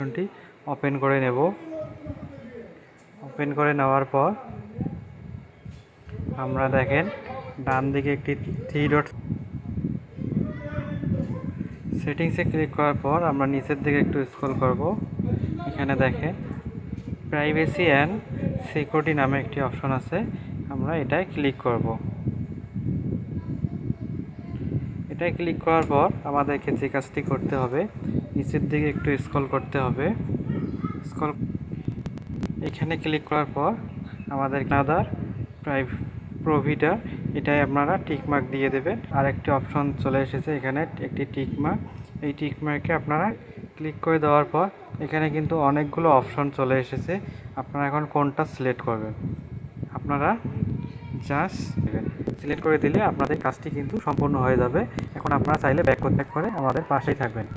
অ্যাপ্লিকেশনটি ওপেন করে নেব। ওপেন করে নেওয়ার পর আমরা দেখেন ডান দিকে একটি 3 ডট সেটিংসে ক্লিক করার পর আমরা নিচের দিকে একটু স্ক্রল করব। এখানে দেখেন প্রাইভেসি অ্যান্ড সিকিউরিটি নামে একটি অপশন আছে, আমরা এটায় ক্লিক করব। এটায় ক্লিক করার পর আমাদেরকে যে কাজটি করতে হবে, নিচের দিকে একটু স্ক্রল করতে হবে। এখানে ক্লিক করার পর আমাদের আদার প্রভিডার এটাই আপনারা টিকমার্ক দিয়ে দেবেন। আর একটি অপশন চলে এসেছে, এখানে একটি টিকমার্ক, এই টিকমার্কে আপনারা ক্লিক করে দেওয়ার পর এখানে কিন্তু অনেকগুলো অপশন চলে এসেছে। আপনারা এখন কোনটা সিলেক্ট করবেন, আপনারা জাস্ট সিলেক্ট করে দিলে আপনাদের কাজটি কিন্তু সম্পূর্ণ হয়ে যাবে। এখন আপনারা চাইলে ব্যাক করে আমাদের পাশেই থাকবেন।